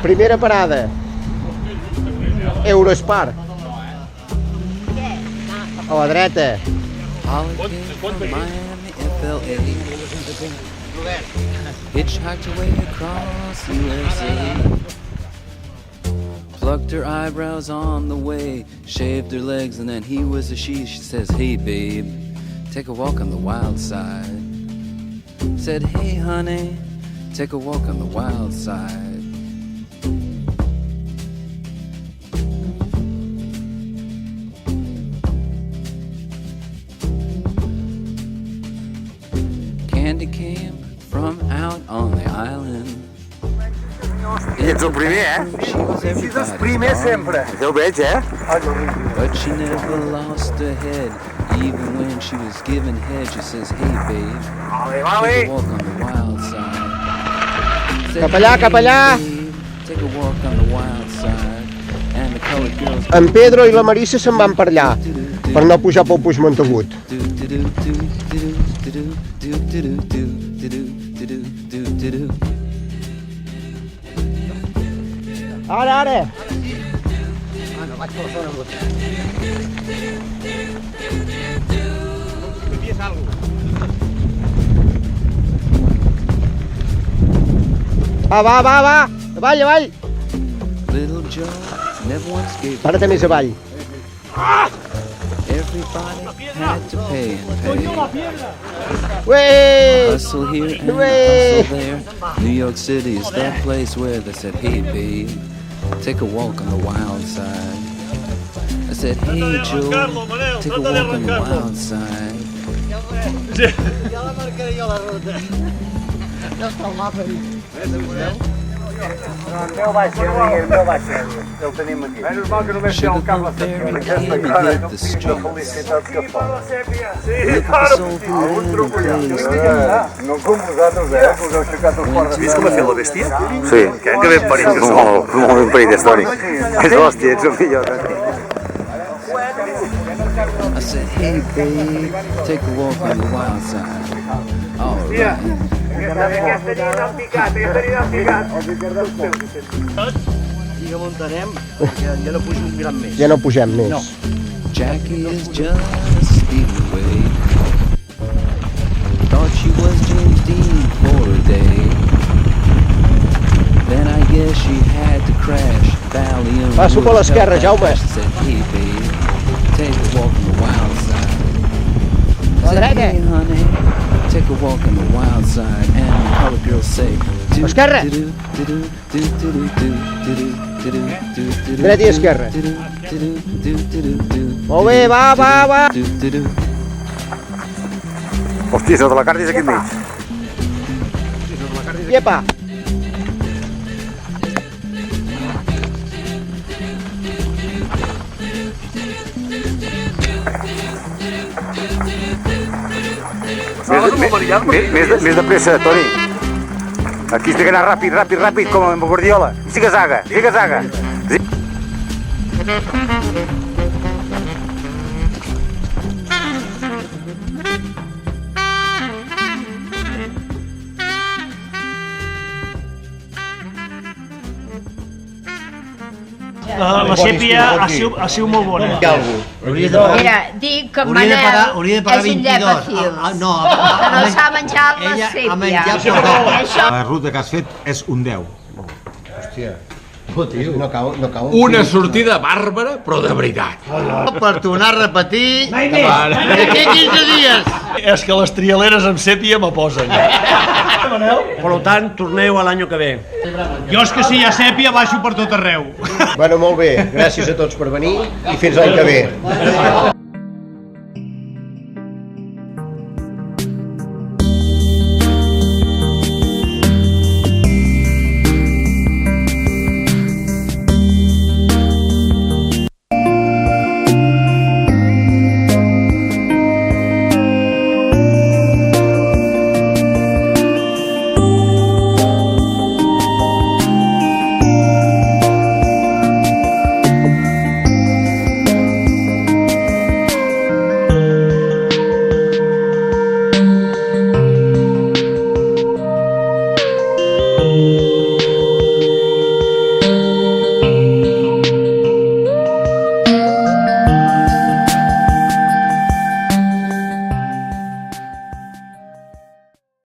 Primera parada. Eurospar. A la dreta. Hitchhiked away across USA. Plucked her eyebrows on the way, shaved her legs, and then he was a she. She says, hey babe, take a walk on the wild side. Said, hey honey, take a walk on the wild side. Candy came from out on the island. I ets el primer, eh? Sí, dels primers sempre. Ja ho veig, eh? But she never lost her head. Even when she was giving head, she says, hey babe, take a walk on the wild side. Said, Cap allà, cap allà. "Hey, babe, take a walk on the wild side." And the colored girls En Pedro i la Marissa se'n van per allà, per no pujar pel Puig Montagut. Ara, ara! No vaig per la zona bruta. Va! Avall, avall! Little Joe never once gave. Para-te més avall. Everybody had to pay and pay. Ué! Hustle here and Hooray! hustle there. New York City is that place where they said, hey babe, take a walk on the wild side. I said, hey Joe, take a walk on the wild side. Ja la marcaré jo la ruta. Ja està el mapa. El meu va ser, el tenim aquí. Menys mal que només té el cap la Sugar came and hit the streets. felicitat que fa. Look at the soul food and the place. No com vosaltres, que us heu aixecat els quarts. Vist com ha fet la bèstia? Sí. Que ben parit que som. Molt ben parit, Toni. És l'hòstia, ets el millor. I said, hey babe, take a walk on the wild side. All right. I que muntarem, perquè ja no pujo un gram més. Ja no pugem més. Jackie is just speeding away. Thought she was James Dean for a day. Then I guess she had to crash. Valium. Passo per l'esquerra, Jaume. She said, hey babe, take a walk on the wild side. I said, dreta. hey honey, take a walk on the wild side. And the colored girls say, Esquerra. Dreta i esquerra. Molt bé, va! Hòstia, sota la carta és aquí enmig. Iepa! Més de pressa, Toni. Aquí has d'anar ràpid, com amb Guardiola. Ziga-zaga. La sèpia ha sigut molt bona. Mira, dic que en Manel és imbècil. No, Que no s'ha menjat la ella ha sèpia. menjat Això La ruta que has fet és un 10. No cau. Una sortida bàrbara, però de veritat. per tornar a repetir d'aquí 15 dies. És que les trialeres amb sèpia m'aposen. Per tant, torneu a l'any que ve. Jo és que si hi ha sèpia baixo per tot arreu. Bueno, molt bé. Gràcies a tots per venir i fins l'any que ve.